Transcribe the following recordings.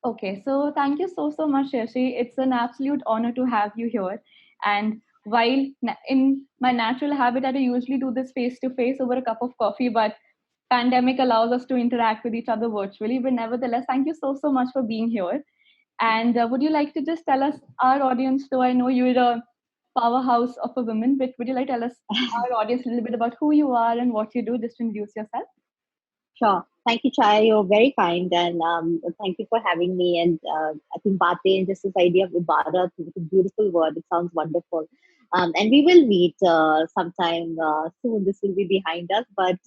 Okay, so thank you so much, Shashi. It's an absolute honor to have you here. And while in my natural habitat, I usually do this face to face over a cup of coffee, but pandemic allows us to interact with each other virtually. But nevertheless, thank you so much for being here. And would you like to just tell us, our audience, though I know you're a powerhouse of a woman, but would you like to tell us, our audience, a little bit about who you are and what you do? Just introduce yourself. Sure. Thank you, Chhaya. You're very kind, and thank you for having me. And I think Baatein, just this idea of Ibarat, it's a beautiful word. It sounds wonderful. And we will meet sometime soon. This will be behind us, but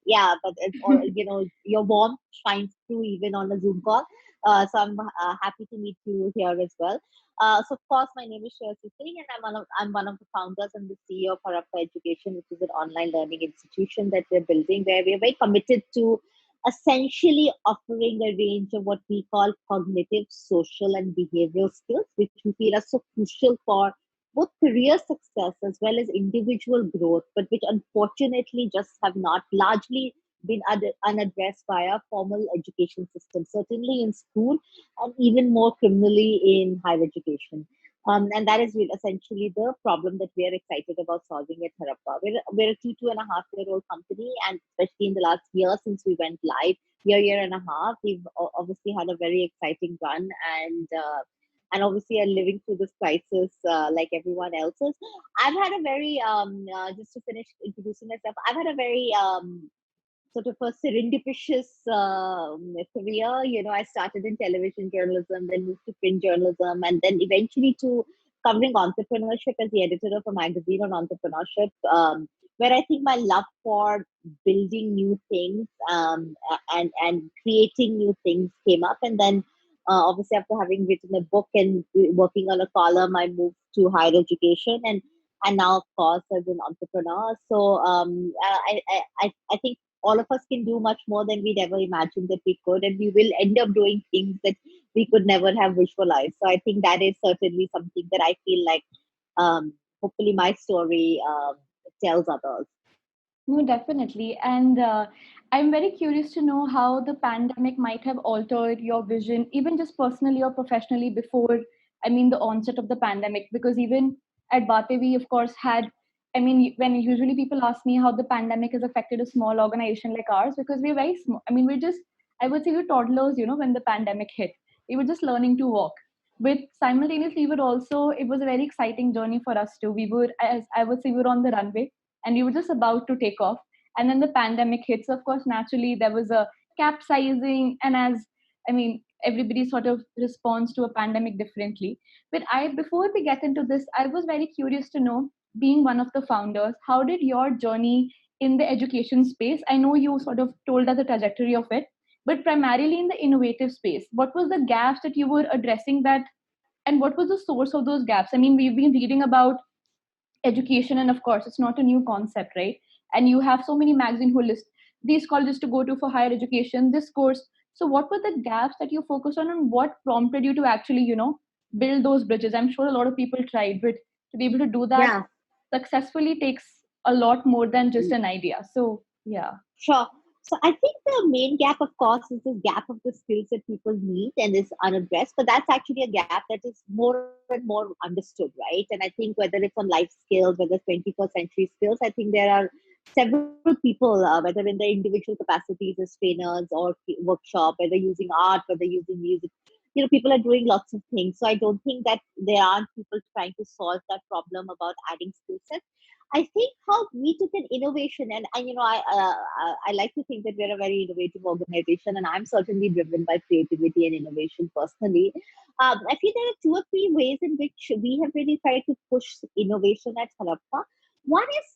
yeah, but it's all, your warmth shines through even on a Zoom call. So I'm happy to meet you here as well. So of course, my name is Shreyasi Singh, and I'm one of the founders and the CEO of Harappa Education, which is an online learning institution that we're building, where we're very committed to essentially offering a range of what we call cognitive, social, and behavioral skills, which we feel are so crucial for both career success as well as individual growth, but which unfortunately just have not largely been unaddressed by our formal education system, certainly in school and even more criminally in higher education. And that is essentially the problem that we are excited about solving at Harappa. We're a 2.5 year old company, and especially in the last year since we went live, year and a half, we've obviously had a very exciting run, and obviously are living through this crisis like everyone else is. I've had a very just to finish introducing myself, I've had a very sort of a serendipitous career. I started in television journalism, then moved to print journalism, and then eventually to covering entrepreneurship as the editor of a magazine on entrepreneurship, where I think my love for building new things and creating new things came up. And then, obviously, after having written a book and working on a column, I moved to higher education and now, of course, as an entrepreneur. So I think all of us can do much more than we'd ever imagined that we could, and we will end up doing things that we could never have visualized. So I think that is certainly something that I feel like hopefully my story tells others. No, definitely. And I'm very curious to know how the pandemic might have altered your vision, even just personally or professionally, before, I mean, the onset of the pandemic. Because even at Bate, we, of course, had, I mean, when usually people ask me how the pandemic has affected a small organization like ours, because we're very small. I mean, we're just, I would say we're toddlers, when the pandemic hit. We were just learning to walk. But simultaneously, we were also, it was a very exciting journey for us too. We were, as I would say, we were on the runway and we were just about to take off. And then the pandemic hits. Of course, naturally, there was a capsizing. And as, I mean, everybody sort of responds to a pandemic differently. But before we get into this, I was very curious to know, being one of the founders, how did your journey in the education space? I know you sort of told us the trajectory of it, but primarily in the innovative space, what was the gaps that you were addressing that, and what was the source of those gaps? I mean, we've been reading about education, and of course it's not a new concept, right? And you have so many magazines who list these colleges to go to for higher education, this course. So what were the gaps that you focused on, and what prompted you to actually build those bridges? I'm sure a lot of people tried, but to be able to do that Yeah. successfully takes a lot more than just an idea. So yeah. Sure. So I think the main gap, of course, is this gap of the skills that people need and is unaddressed. But that's actually a gap that is more and more understood, right? And I think whether it's on life skills, whether it's 21st century skills, I think there are several people, whether in their individual capacities as trainers or workshop, whether using art, whether using music. People are doing lots of things. So I don't think that there aren't people trying to solve that problem about adding skill sets. I think how we took an innovation, and I like to think that we're a very innovative organization, and I'm certainly driven by creativity and innovation personally. I feel there are two or three ways in which we have really tried to push innovation at Harappa. One is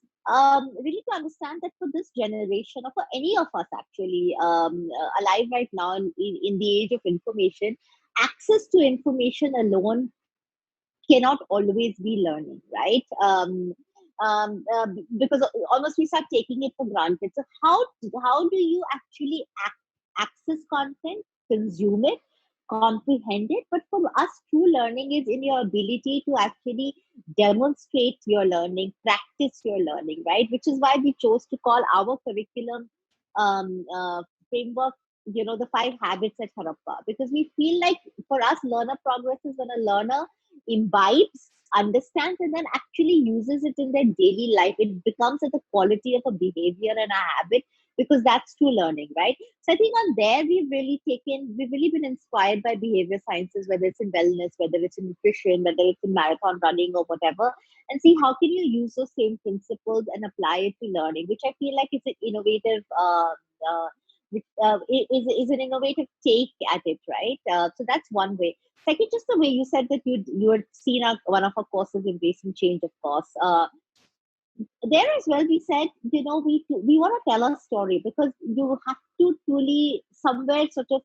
really to understand that for this generation, or for any of us actually alive right now in the age of information, access to information alone cannot always be learning, right? Because almost we start taking it for granted. So how do you actually access content, consume it, comprehend it? But for us, true learning is in your ability to actually demonstrate your learning, practice your learning, right? Which is why we chose to call our curriculum um, uh, framework the 5 habits at Harappa, because we feel like for us, learner progress is when a learner imbibes, understands, and then actually uses it in their daily life. It becomes at the quality of a behavior and a habit, because that's true learning, right? So I think on there we've really been inspired by behavior sciences, whether it's in wellness, whether it's in nutrition, whether it's in marathon running or whatever, and see how can you use those same principles and apply it to learning, which I feel like is an innovative which is an innovative take at it, right? So that's one way. Second, just the way you said that you had seen one of our courses, embracing change, of course. There as well, we said, we want to tell a story, because you have to truly somewhere sort of,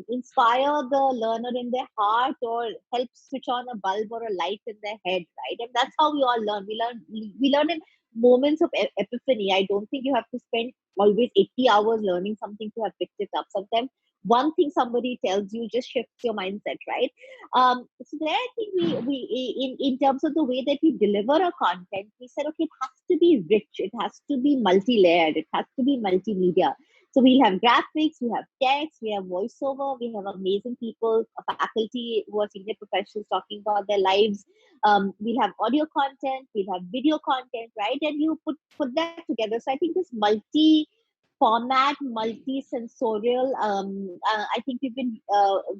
inspire the learner in their heart, or help switch on a bulb or a light in their head, right? And that's how we all learn. We learn in moments of epiphany. I don't think you have to spend always 80 hours learning something to have picked it up. Sometimes one thing somebody tells you just shifts your mindset, right? So there, I think in terms of the way that we deliver our content, we said, okay, it has to be rich, it has to be multi-layered, it has to be multimedia. So we'll have graphics, we have text, we have voiceover, we have amazing people, a faculty who are senior professionals talking about their lives. We'll have audio content, we'll have video content, right? And you put that together. So I think this format, multi-sensorial. I think we've been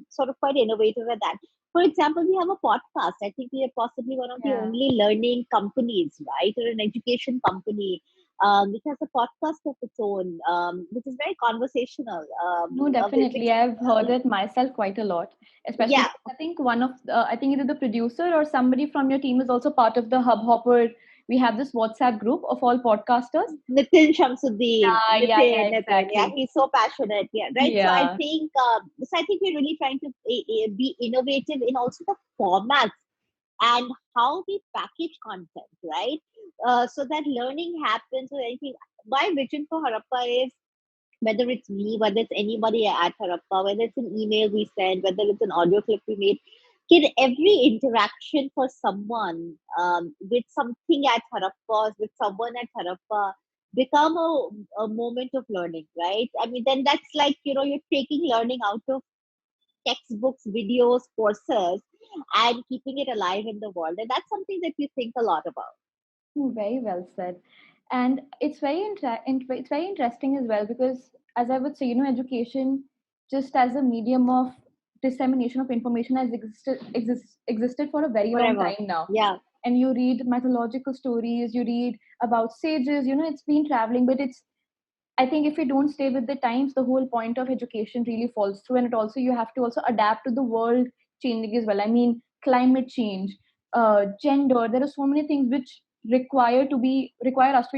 sort of quite innovative at that. For example, we have a podcast. I think we are possibly one of the Yeah. only learning companies, right, or an education company, which has a podcast of its own, which is very conversational. No, definitely. I've heard it myself quite a lot, especially Yeah, because I think I think either the producer or somebody from your team is also part of the Hub Hopper. We have this WhatsApp group of all podcasters. Nitin Shamsuddin, Yeah, Nitin, yeah, exactly. he's so passionate. Yeah, right. Yeah. So I think we're really trying to be innovative in also the formats and how we package content, right? So that learning happens with anything. My vision for Harappa is, whether it's me, whether it's anybody at Harappa, whether it's an email we send, whether it's an audio clip we made, can every interaction for someone with something at Harappa, with someone at Harappa, become a moment of learning, right? I mean, then that's like, you're taking learning out of textbooks, videos, courses, and keeping it alive in the world. And that's something that we think a lot about. Very well said. And it's very interesting as well because, as I would say, education just as a medium of dissemination of information has existed for a very long Forever. time now. Yeah. And you read mythological stories, you read about sages, it's been traveling, but I think if we don't stay with the times, the whole point of education really falls through. And it also, you have to also adapt to the world changing as well. I mean, climate change, gender, there are so many things which require us to be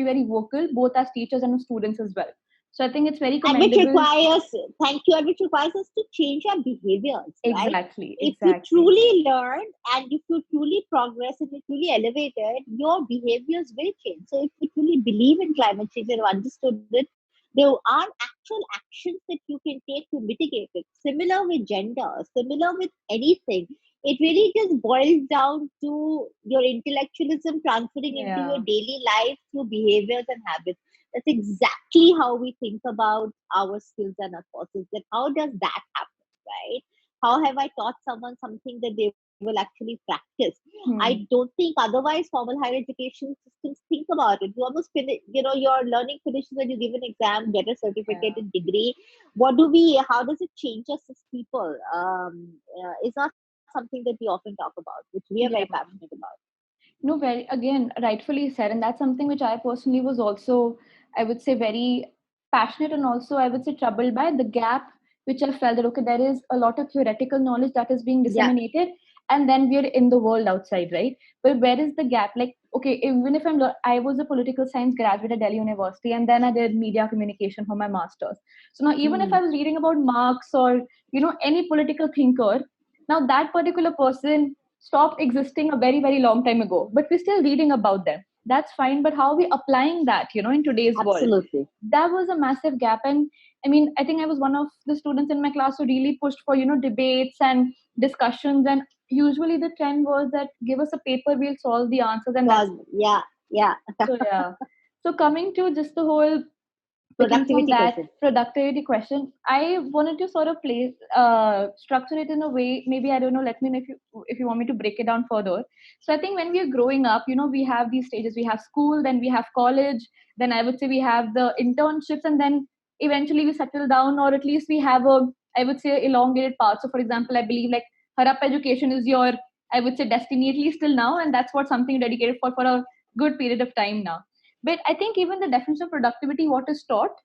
very vocal, both as teachers and as students as well. So I think it's very And which commendable. requires, thank you, and which requires us to change our behaviors, right? Exactly, If you exactly. truly learn, and if you truly progress, and you truly elevate it, your behaviors will change. So if you truly believe in climate change and have understood it, there are actual actions that you can take to mitigate it. Similar with gender, similar with anything. It really just boils down to your intellectualism transferring into your Yeah. daily life through behaviors and habits. That's exactly how we think about our skills and our courses. That how does that happen, right? How have I taught someone something that they will actually practice? I Hmm. don't think otherwise formal higher education systems think about it. You almost finish, your learning finishes when you give an exam, get a certificate Yeah. and degree. How does it change us as people? It's not something that we often talk about, which we are very Yeah. passionate about. No, very again, rightfully said, and that's something which I personally was also, I would say, very passionate and also I would say troubled by the gap which I felt that okay, there is a lot of theoretical knowledge that is being Yeah, disseminated, and then we are in the world outside, right? But where is the gap? Like, okay, even if I was a political science graduate at Delhi University, and then I did media communication for my masters. So now, even if hmm, I was reading about Marx or any political thinker, now that particular person stopped existing a very very long time ago, but we're still reading about them. That's fine, but how are we applying that in today's world? absolutely. That was a massive gap. And I mean, I think I was one of the students in my class who really pushed for debates and discussions, and usually the trend was that give us a paper, we'll solve the answers, and that's So yeah, yeah. so. Yeah. So coming to just the whole picking from Productivity that question. productivity question, I wanted to sort of place structure it in a way. Maybe I don't know. Let me know if you want me to break it down further. So I think when we are growing up, we have these stages. We have school, then we have college, then I would say we have the internships, and then eventually we settle down, or at least we have a, I would say, elongated path. So for example, I believe like Harappa education is your, I would say, destiny at least till now, and that's what something you dedicated for a good period of time now. But I think even the definition of productivity, what is taught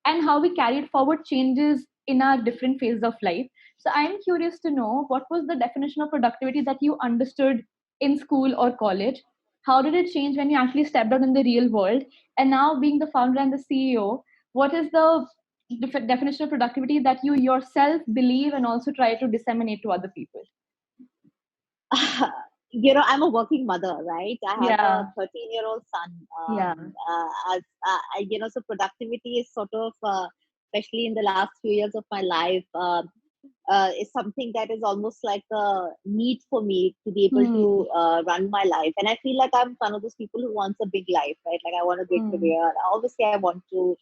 and how we carry it forward changes in our different phases of life. So I'm curious to know what was the definition of productivity that you understood in school or college? How did it change when you actually stepped out in the real world? And now being the founder and the CEO, what is the definition of productivity that you yourself believe and also try to disseminate to other people? I'm a working mother, right? I have a Yeah, 13-year-old son. yeah. So productivity is sort of, especially in the last few years of my life, is something that is almost like a need for me to be able Hmm. to run my life. And I feel like I'm one of those people who wants a big life, right? Like I want a big Hmm. career. Obviously, I want to,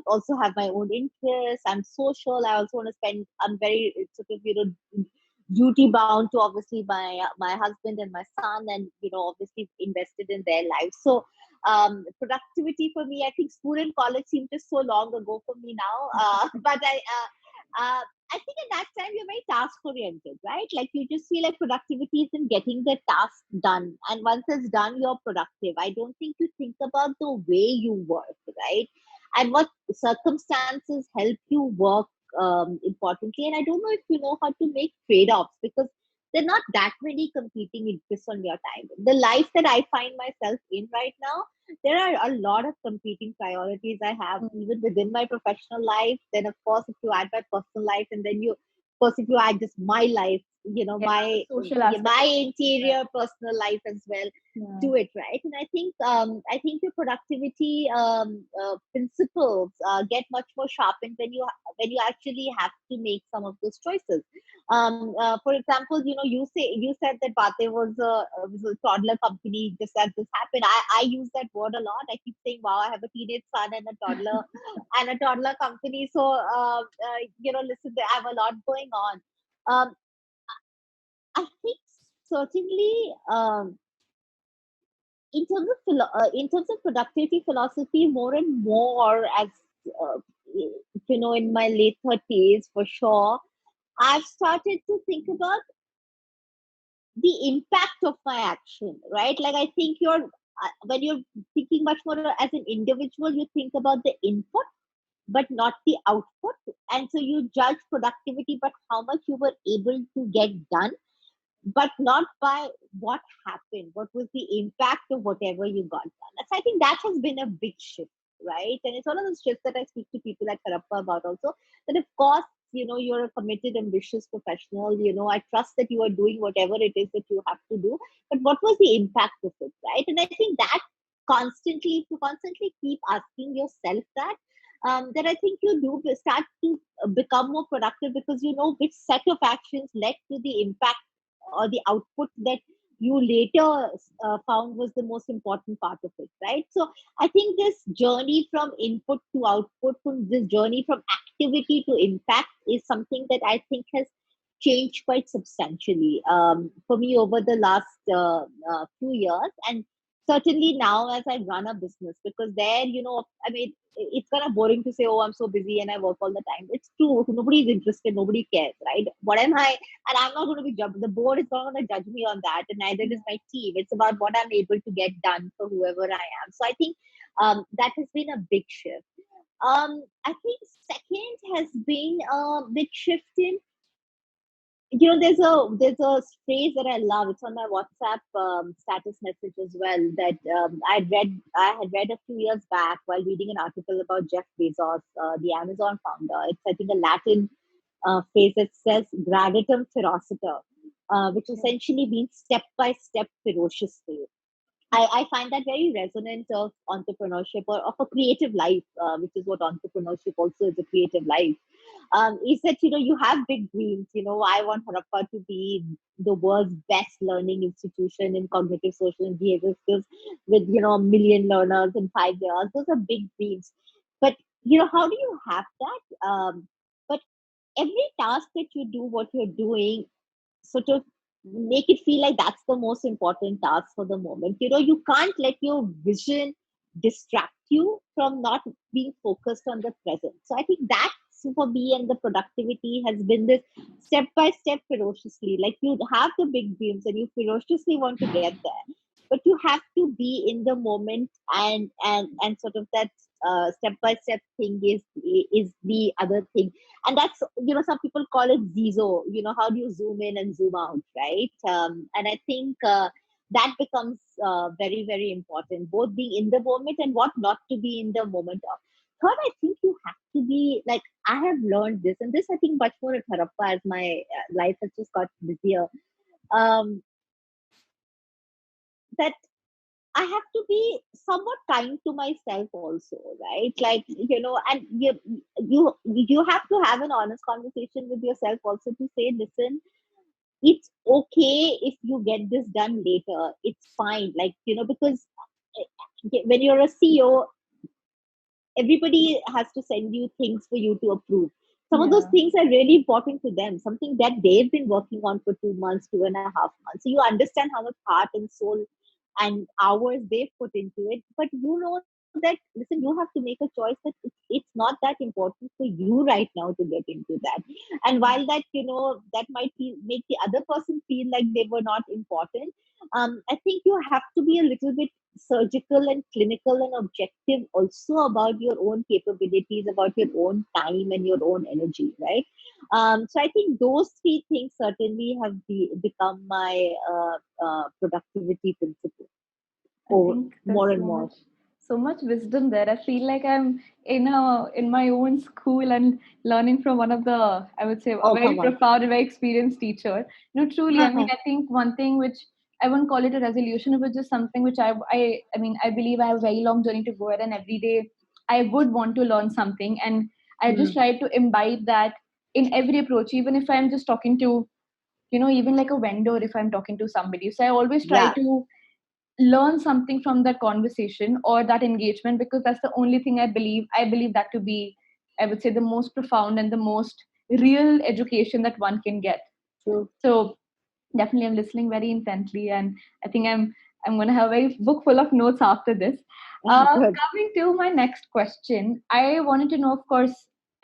also have my own interests. I'm social. I also want to spend. I'm very sort of, duty bound to obviously my husband and my son, and obviously invested in their lives. So productivity for me, I think school and college seem just so long ago for me now. But I think at that time you're very task oriented, right? Like you just feel like productivity is in getting the task done, and once it's done, you're productive. I don't think you think about the way you work, right? And what circumstances help you work, importantly. And I don't know if you know how to make trade-offs, because there are not that many competing interests on your time. The life that I find myself in right now, there are a lot of competing priorities I have Hmm. even within my professional life. Then of course, if you add my personal life, and then of course, if you add just my life, Yeah, the social aspect my of that. interior personal life as well, Yeah. to it, right? And I think your productivity principles get much more sharpened when you actually have to make some of those choices. For example, you said that Baatein was a toddler company just as this happened. I use that word a lot. I keep saying, "Wow, I have a teenage son and a toddler company." So listen, I have a lot going on. Um, I think certainly. In terms of productivity philosophy, more and more, as uh, in my late 30s, for sure, I've started to think about the impact of my action, right? Like I think when you're thinking much more as an individual, you think about the input but not the output, and so you judge productivity but how much you were able to get done, but not by what happened, what was the impact of whatever you got done. So I think that has been a big shift, right? And it's one of those shifts that I speak to people at Harappa about also. That of course, you're a committed, ambitious professional. I trust that you are doing whatever it is that you have to do. But what was the impact of it, right? And I think that constantly, if you constantly keep asking yourself that, then I think you do start to become more productive, because you know which set of actions led to the impact or the output that you later found was the most important part of it, right? So I think this journey from input to output, from this journey from activity to impact, is something that I think has changed quite substantially for me over the last few years. And certainly now as I run a business, because there, I mean, it's kind of boring to say, oh, I'm so busy and I work all the time. It's true. Nobody is interested. Nobody cares, right? What am I? And I'm not going to be judged. The board is not going to judge me on that, and neither is my team. It's about what I'm able to get done for whoever I am. So I think that has been a big shift. I think second has been a big shift in, there's a phrase that I love. It's on my WhatsApp status message as well. That I had read a few years back while reading an article about Jeff Bezos, the Amazon founder. It's, I think, a Latin phrase that says "gradatum ferociter," which essentially means step by step ferocious faith. I find that very resonant of entrepreneurship, or of a creative life, which is what entrepreneurship also is, a creative life. Is that, you have big dreams. I want Harappa to be the world's best learning institution in cognitive, social, and behavioral skills with, a million learners in 5 years. Those are big dreams. how do you have that? But every task that you do, what you're doing, sort of make it feel like that's the most important task for the moment. You can't let your vision distract you from not being focused on the present. So I think that's for me, and the productivity has been this step by step ferociously. Like, you have the big dreams and you ferociously want to get there, but you have to be in the moment, and sort of that step by step thing is the other thing. And that's, some people call it zizo. How do you zoom in and zoom out, right? And I think that becomes very, very important, both being in the moment and what not to be in the moment of. Third, I think you have to be like, I have learned this, and this I think much more at Harappa as my life has just got busier, um, that I have to be somewhat kind to myself also, right? Like, and you have to have an honest conversation with yourself also, to say, listen, it's okay if you get this done later. It's fine. Like, because when you're a CEO, everybody has to send you things for you to approve. Some of those Yeah, things are really important to them, something that they've been working on for 2 months, 2.5 months. So you understand how much heart and soul and hours they've put into it. But you know that, listen, you have to make a choice that it's not that important for you right now to get into that. And while that, that might make the other person feel like they were not important, I think you have to be a little bit surgical and clinical and objective also about your own capabilities, about your own time and your own energy, right? So I think those three things certainly have become my productivity principle, I or think more there's and more. so much wisdom there. I feel like I'm in my own school and learning from one of the, I would say, a Oh, very come on. profound and very experienced teacher. Truly, I mean, I think one thing which I wouldn't call it a resolution, it was just something which I mean, I believe I have a very long journey to go ahead, and every day I would want to learn something, and I just Hmm. try to imbibe that in every approach, even if I'm just talking to, even like a vendor, if I'm talking to somebody. So I always try Yeah, to learn something from that conversation or that engagement, because that's the only thing I believe that to be, I would say, the most profound and the most real education that one can get. true. So definitely I'm listening very intently, and I think I'm going to have a book full of notes after this. Good. Coming to my next question, I wanted to know, of course,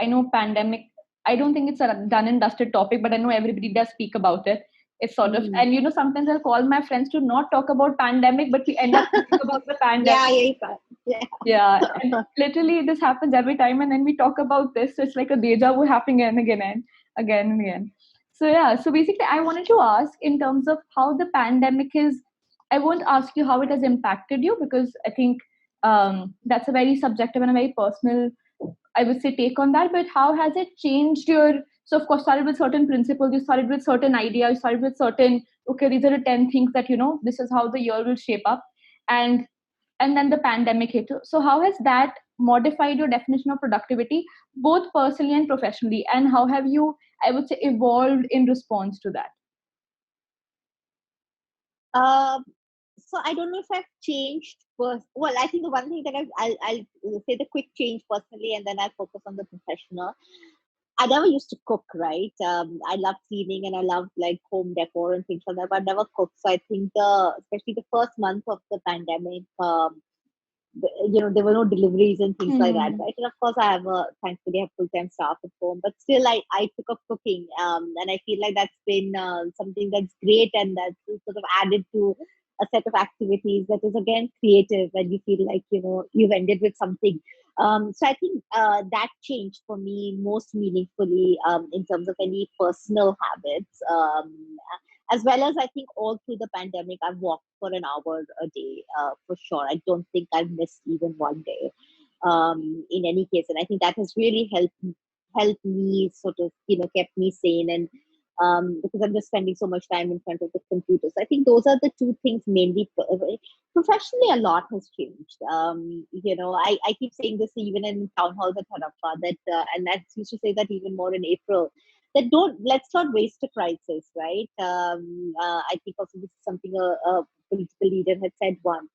I know pandemic, I don't think it's a done and dusted topic, but I know everybody does speak about it. It's sort of, Hmm. and sometimes I'll call my friends to not talk about pandemic, but we end up talking about the Yeah, pandemic. yeah, you can. Yeah. Yeah, and literally this happens every time, and then we talk about this, so it's like a deja vu happening again and again and again and again. So yeah, so basically, I wanted to ask in terms of how the pandemic is. I won't ask you how it has impacted you, because I think that's a very subjective and a very personal, I would say, take on that. But how has it changed your? So of course, started with certain principles. You started with certain ideas. You started with certain. Okay, these are the 10 things that this is how the year will shape up, and then the pandemic hit. So how has that modified your definition of productivity, both personally and professionally, and how have you, I would say, evolved in response to that? Um, so I don't know if I've changed first. Well, I think the one thing that I'll say the quick change personally, and then I'll focus on the professional. I never used to cook, right? I love cleaning and I love like home decor and things like that, but I never cooked. So I think especially the first month of the pandemic, there were no deliveries and things like that, Hmm. right? And of course, thankfully, I have full-time staff at home, but still, I took up cooking, and I feel like that's been something that's great, and that's sort of added to a set of activities that is again creative, and you feel like you've ended with something. So I think that changed for me most meaningfully, in terms of any personal habits. As well as I think all through the pandemic, I've walked for an hour a day, for sure. I don't think I've missed even one day, in any case. And I think that has really helped me, sort of, kept me sane, and because I'm just spending so much time in front of the computer. So I think those are the two things mainly. Professionally, a lot has changed. I keep saying this even in town halls at Harappa, that, and I used to say that even more in April, that don't let's not waste a crisis, right? I think also this is something a political leader had said once.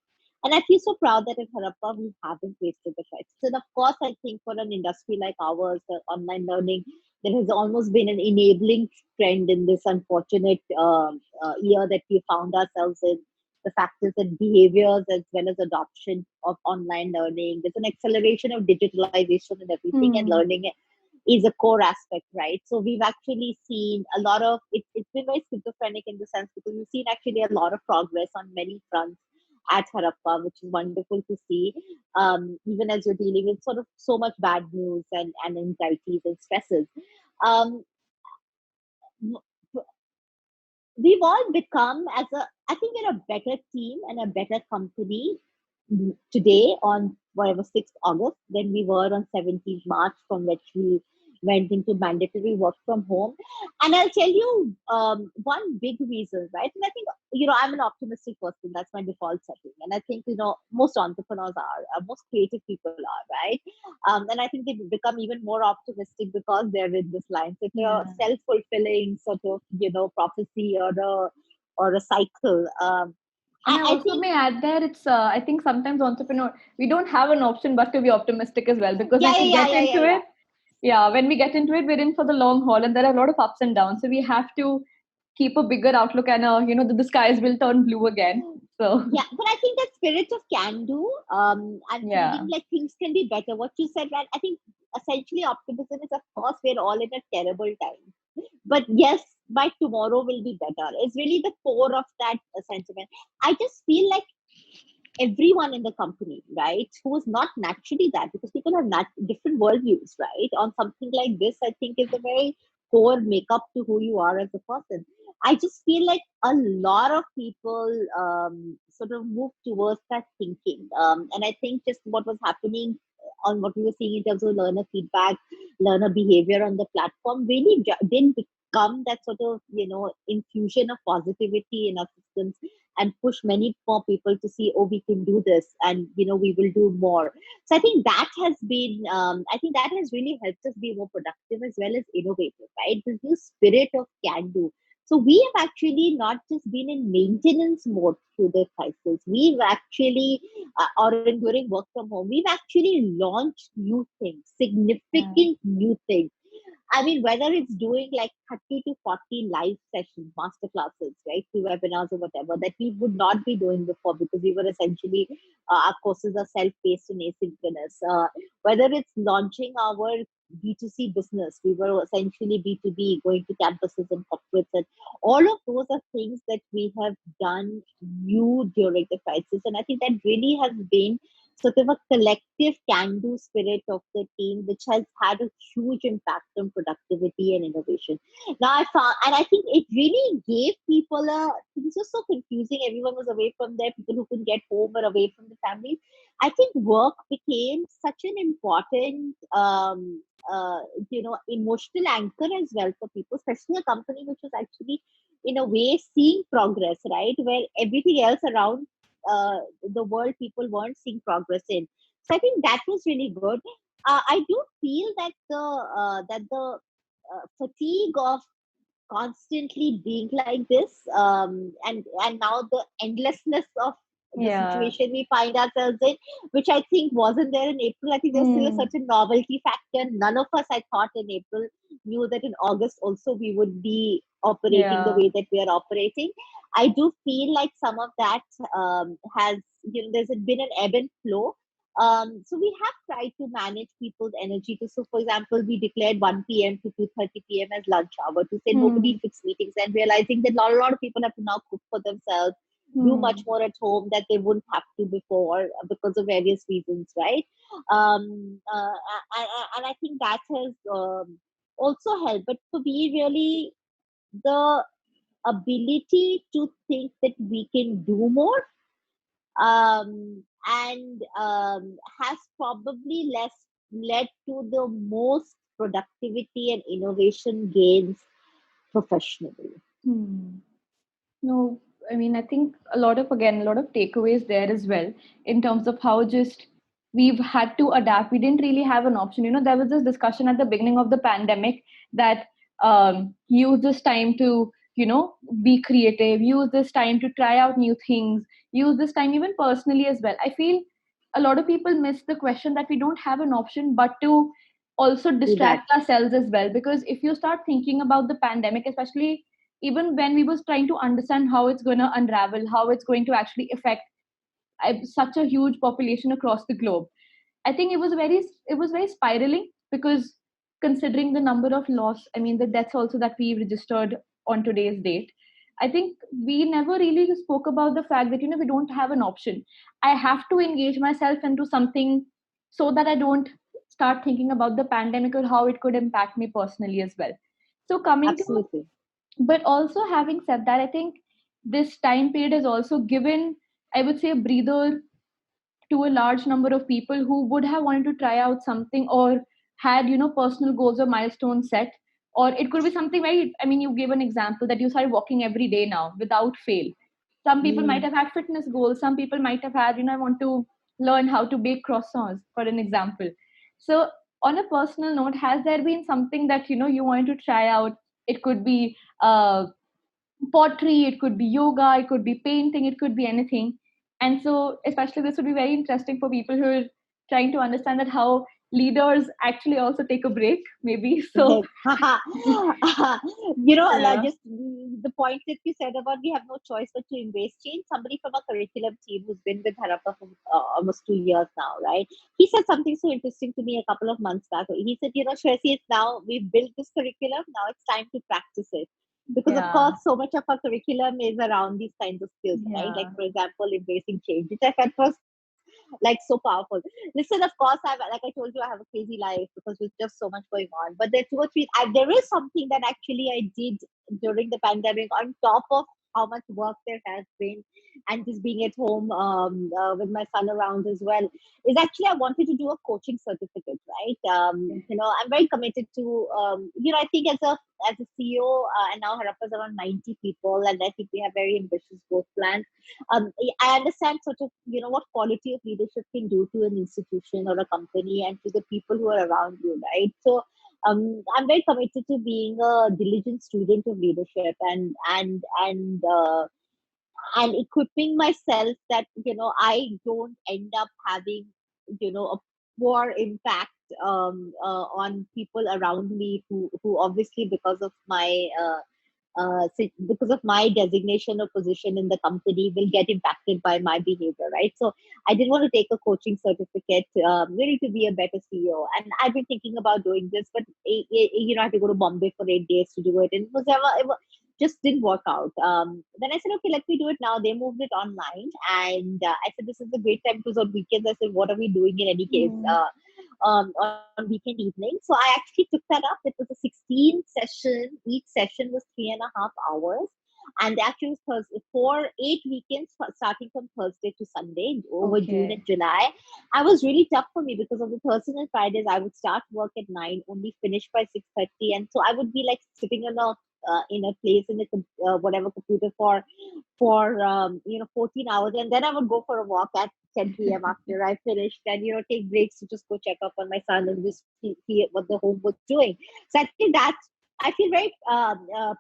And I feel so proud that at Harappa we haven't wasted the crisis. And of course, I think for an industry like ours, online learning, there has almost been an enabling trend in this unfortunate year that we found ourselves in. The fact is that behaviors as well as adoption of online learning, there's an acceleration of digitalization and everything, and Hmm. learning is a core aspect, right? So we've actually seen a lot of it's been very schizophrenic in the sense because we've seen actually a lot of progress on many fronts at Harappa, which is wonderful to see. Even as you're dealing with sort of so much bad news and anxieties and stresses. Um, we've all become as a I think we're a better team and a better company today on whatever 6th August than we were on 17th March, from which we went into mandatory work from home. And I'll tell you one big reason, right? And I think, I'm an optimistic person. That's my default setting. And I think, most entrepreneurs most creative people are, right? And I think they become even more optimistic because they're in this line. So it's a Yeah. self-fulfilling sort of, prophecy or a cycle. And I I also think, may add there, it's I think sometimes entrepreneur we don't have an option but to be optimistic as well, because yeah, when we yeah, get yeah, yeah, into yeah. it, yeah, when we get into it, we're in for the long haul, and there are a lot of ups and downs. So we have to keep a bigger outlook, and the skies will turn blue again. So Yeah, but I think that spirit of can do, and thinking yeah, like things can be better. What you said, right? I think essentially optimism is, of course, we're all in a terrible time, but yes, by tomorrow will be better. It's really the core of that sentiment. I just feel like everyone in the company, right, who is not naturally that, because people have different worldviews, right? On something like this, I think is a very core makeup to who you are as a person. I just feel like a lot of people sort of move towards that thinking. And I think just what was happening on what we were seeing in terms of learner feedback, learner behavior on the platform really did become that sort of, infusion of positivity in our systems and push many more people to see, oh, we can do this, and we will do more. So I think that has been, I think that has really helped us be more productive as well as innovative, right? This new spirit of can do. So we have actually not just been in maintenance mode through the crisis. We've actually, or during work from home, we've actually launched new things, yeah, significant new things. I mean, whether it's doing like 30 to 40 live sessions, master classes, right, through webinars or whatever, that we would not be doing before because we were essentially, our courses are self paced and asynchronous. Whether it's launching our B2C business, we were essentially B2B, going to campuses and corporates, and all of those are things that we have done new during the crisis. And I think that really has been sort of a collective can do spirit of the team, which has had a huge impact on productivity and innovation. Now, I found, and I think it really gave people things were so confusing. Everyone was away from their people who couldn't get home or away from the families. I think work became such an important, emotional anchor as well for people, especially a company which was actually, in a way, seeing progress, right? Where everything else around the world people weren't seeing progress in. So I think that was really good. I do feel that the fatigue of constantly being like this, and now the endlessness of the yeah, situation we find ourselves in, which I think wasn't there in April. I think there was still a hmm. certain novelty factor. None of us, I thought, in April knew that in August also we would be operating the Yeah, way that we are operating. I do feel like some of that has, there's been an ebb and flow. So we have tried to manage people's energy. So, for example, we declared 1 p.m. to 2:30 p.m. as lunch hour to say nobody hmm. fixed meetings, and realizing that a lot of people have to now cook for themselves, do much Hmm. more at home that they wouldn't have to before because of various reasons, right? And I think that has also helped. But for me, really, the ability to think that we can do more, and has probably led to the most productivity and innovation gains professionally. Hmm. No, I mean, I think a lot of takeaways there as well, in terms of how just we've had to adapt. We didn't really have an option. There was this discussion at the beginning of the pandemic that use this time to be creative, use this time to try out new things, use this time even personally as well. I feel a lot of people miss the question that we don't have an option but to also Do that. distract ourselves as well. Because if you start thinking about the pandemic, especially even when we was trying to understand how it's going to unravel, how it's going to actually affect such a huge population across the globe, I think it was very spiraling. Because considering the number of loss, I mean the deaths also that we registered on today's date, I think we never really spoke about the fact that we don't have an option. I have to engage myself into something so that I don't start thinking about the pandemic or how it could impact me personally as well. So coming to, Absolutely. but also having said that, I think this time period has also given, I would say, a breather to a large number of people who would have wanted to try out something or had personal goals or milestones set. Or it could be something very, I mean, you gave an example that you started walking every day now without fail. Some people might Mm. have had fitness goals, some people might have had, I want to learn how to bake croissants, for an example. So on a personal note, has there been something that you wanted to try out? It could be pottery, it could be yoga, it could be painting, it could be anything. And so, especially, this would be very interesting for people who are trying to understand that how leaders actually also take a break, maybe. So, Yes. yeah, Just the point that you said about we have no choice but to embrace change. Somebody from a curriculum team who's been with Harappa for almost 2 years now, right? He said something so interesting to me a couple of months back. He said, Shreyasi, it's now we've built this curriculum. Now it's time to practice it. Because of yeah, course, so much of our curriculum is around these kinds of skills, right? Like yeah, for example, embracing change, which I felt was like so powerful. Listen, of course, like I told you, I have a crazy life because there's just so much going on. But there are two or three. There is something that actually I did during the pandemic on top of how much work there has been, and just being at home with my son around as well. Is actually I wanted to do a coaching certificate, right? I'm very committed to. I think as a CEO, and now Harappa is around 90 people, and I think we have very ambitious growth plans. I understand sort of what quality of leadership can do to an institution or a company and to the people who are around you, right? So I'm very committed to being a diligent student of leadership and equipping myself that I don't end up having a poor impact on people around me who obviously because of my designation or position in the company will get impacted by my behavior, right? So I did want to take a coaching certificate really to be a better CEO. And I've been thinking about doing this, but I had to go to Bombay for 8 days to do it. And just didn't work out. Then I said, okay, let me do it now. They moved it online. And I said, this is a great time because on weekends, I said, what are we doing in any case? mm, On weekend evening. So I actually took that up. It was a 16 session. Each session was 3.5 hours. And actually was Thursday, 8 weekends starting from Thursday to Sunday over June and okay, July. I was really tough for me because on the Thursdays and Fridays I would start work at 9, only finish by 6:30, and so I would be like sitting in a place in the whatever computer for 14 hours, and then I would go for a walk at 10 p.m. after I finished, and take breaks to just go check up on my son and just see what the home was doing. So I think I feel very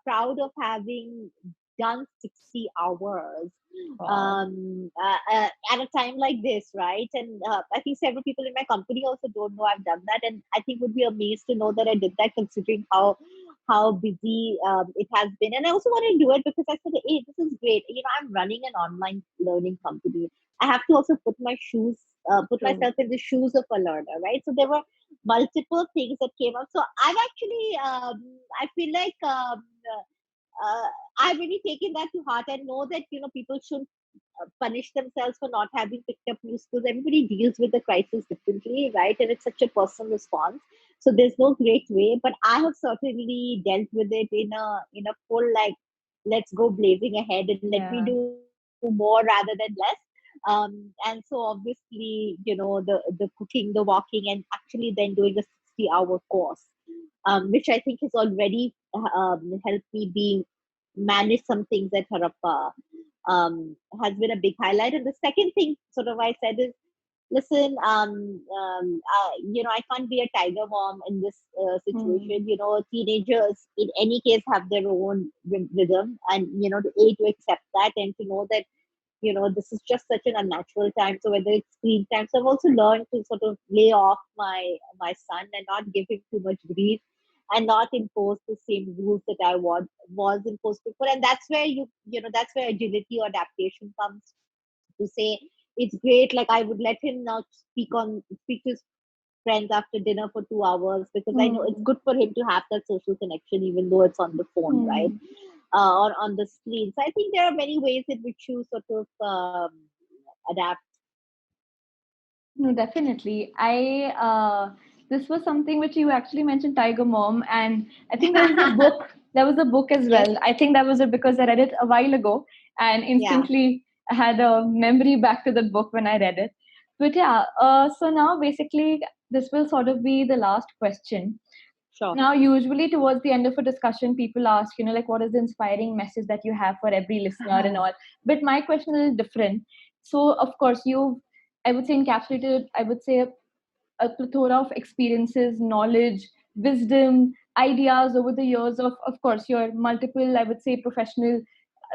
proud of having done 60 hours wow, at a time like this, right? And I think several people in my company also don't know I've done that, and I think would be amazed to know that I did that, considering how busy it has been. And I also want to do it because I said, hey, this is great. I'm running an online learning company. I have to also put true, myself in the shoes of a learner, right? So there were multiple things that came up. So I've actually, I feel like I've really taken that to heart and know that, people shouldn't punish themselves for not having picked up new skills. Everybody deals with the crisis differently, right? And it's such a personal response. So there's no great way, but I have certainly dealt with it in a full, like, let's go blazing ahead and let me yeah, do more rather than less. And so obviously, the cooking, the walking, and actually then doing a 60-hour course, which I think has already helped me manage some things at Harappa, has been a big highlight. And the second thing, sort of, I said is listen, I can't be a tiger mom in this situation. Hmm. Teenagers in any case have their own rhythm, and to accept that and to know that this is just such an unnatural time. So whether it's screen time, so I've also learned to sort of lay off my son and not give him too much grief, and not impose the same rules that I was imposed before. And that's where that's where agility or adaptation comes, to say it's great. Like, I would let him now speak to his friends after dinner for 2 hours, because I know it's Hmm. good for him to have that social connection, even though it's on the phone, right? Hmm. Or on the screen. So I think there are many ways in which you sort of adapt. No, definitely. This was something which you actually mentioned, Tiger Mom, and I think there was a book. There was a book as Yes, well. I think that was it because I read it a while ago, and yeah, instantly I had a memory back to that book when I read it. But yeah, so now basically this will sort of be the last question. sure. Now, usually towards the end of a discussion, people ask, like, what is the inspiring message that you have for every listener and all. But my question is different. So, of course, I would say, encapsulated, I would say, a plethora of experiences, knowledge, wisdom, ideas over the years of course, your multiple, I would say, professional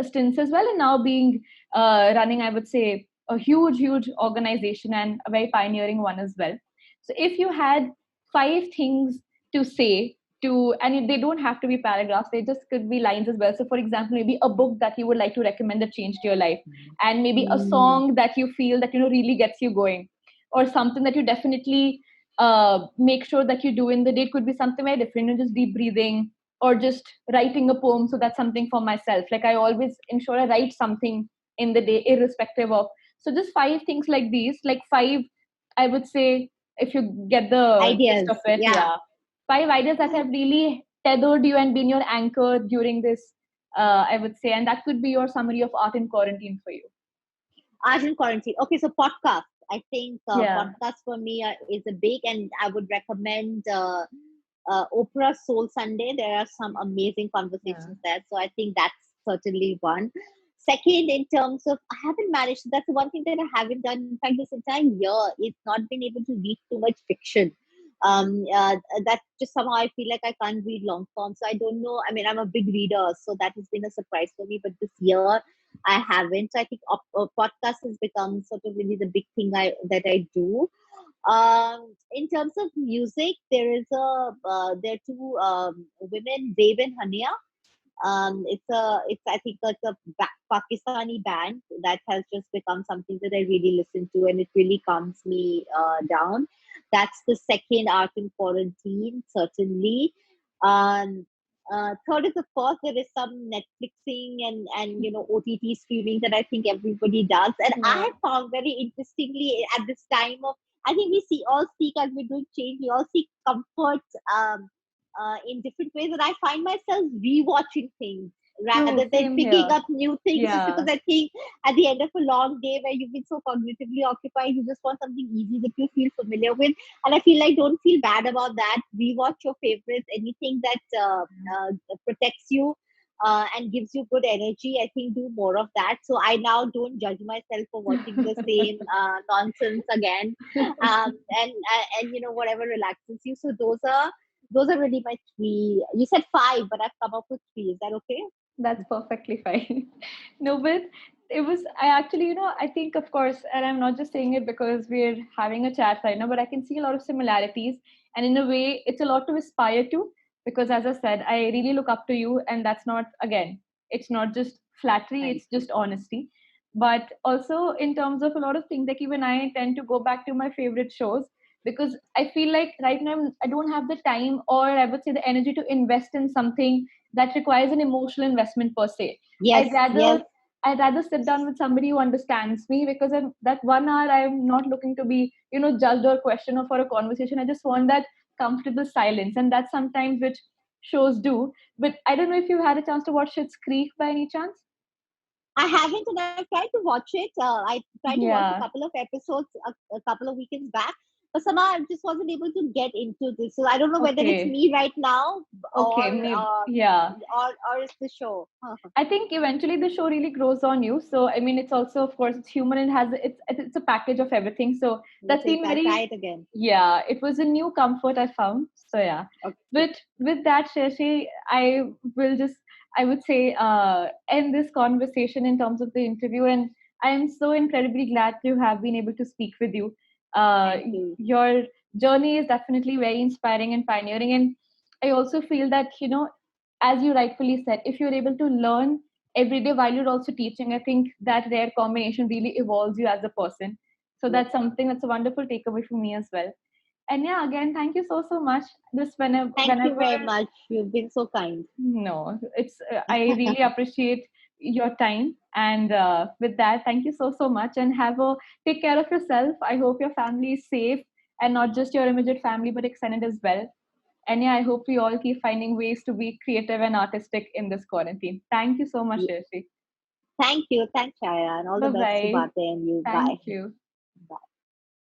stints as well, and now being running, I would say, a huge, huge organization and a very pioneering one as well. So, if you had 5 things to say to, and they don't have to be paragraphs, they just could be lines as well. So, for example, maybe a book that you would like to recommend that changed your life, and maybe a Mm, song that you feel that really gets you going, or something that you definitely make sure that you do in the day. It could be something very different, just deep breathing or just writing a poem. So that's something for myself. Like, I always ensure I write something in the day, irrespective of. So just 5 things like these, like five, I would say, if you get the gist of ideas, it, yeah. yeah, 5 ideas that have really tethered you and been your anchor during this. I would say, and that could be your summary of art in quarantine for you. Art and quarantine. Okay, so podcast. I think Yeah. podcast for me is a big, and I would recommend Oprah Soul Sunday. There are some amazing Yeah. conversations there. So I think that's certainly one. Second, in terms of, I haven't managed, that's one thing that I haven't done. In fact, this entire year, it's not been able to read too much fiction. That just somehow I feel like I can't read long form. So I don't know. I mean, I'm a big reader, so that has been a surprise for me. But this year, I haven't. So I think podcast has become sort of really the big thing I do. In terms of music, there are two women, Dave and Hania. It's I think it's a Pakistani band that has just become something that I really listen to, and it really calms me down. That's the second, art in quarantine, certainly. Um, Third is, of course, there is some Netflixing and OTT streaming that I think everybody does, and I Yeah. have found very interestingly at this time of, I think we see all seek, as we're doing change, we all seek comfort. In different ways, and I find myself rewatching things True. rather than Same picking here. up new things, just because Yeah. I think at the end of a long day where you've been so cognitively occupied, you just want something easy that you feel familiar with. And I feel like, don't feel bad about that. Rewatch your favorites, anything that protects you and gives you good energy. I think do more of that. So I now don't judge myself for watching the same nonsense again, and whatever relaxes you. So those are really my three. You said five, but I've come up with three. Is that okay? That's perfectly fine. No, but it was, I actually, I think, of course, and I'm not just saying it because we're having a chat right now, but I can see a lot of similarities. And in a way, it's a lot to aspire to because, as I said, I really look up to you. And that's not, again, it's not just flattery, Thank it's you. just honesty. But also, in terms of a lot of things, like even I tend to go back to my favorite shows because I feel like right now I don't have the time, or I would say the energy, to invest in something that requires an emotional investment per se. Yes, I'd yes. rather I'd rather sit down with somebody who understands me because that 1 hour I'm not looking to be judged or questioned or for a conversation. I just want that comfortable silence, and that's sometimes which shows do. But I don't know if you had a chance to watch Schitt's Creek by any chance. I haven't, and I've tried to watch it. I tried to watch a Yeah. couple of episodes a couple of weekends back. but somehow I just wasn't able to get into this. So I don't know whether it's Okay. me right now, or Okay, maybe, yeah. it's the show. I think eventually the show really grows on you. So I mean, it's also, of course, it's human and has it's a package of everything. So Let's that's say been that, try very, it again. yeah. It was a new comfort I found. So yeah. Okay. But with that, Shashi, will just I would say end this conversation in terms of the interview, and I am so incredibly glad to have been able to speak with you. Uh, Thank you. your journey is definitely very inspiring and pioneering, and I also feel that as you rightfully said, if you're able to learn every day while you're also teaching, I think that rare combination really evolves you as a person. So Yes. that's something that's a wonderful takeaway for me as well. And yeah, again, thank you so much. This Thank you whenever very much. You've been so kind. no, it's I really appreciate your time. And with that, thank you so much. And take care of yourself. I hope your family is safe, and not just your immediate family, but extended as well. And yeah, I hope we all keep finding ways to be creative and artistic in this quarantine. Thank you so much, Ye- Shashi. Thank you. Thanks, Chaya. And all the Bye best to bye. Bate and you. Bye. Thank you.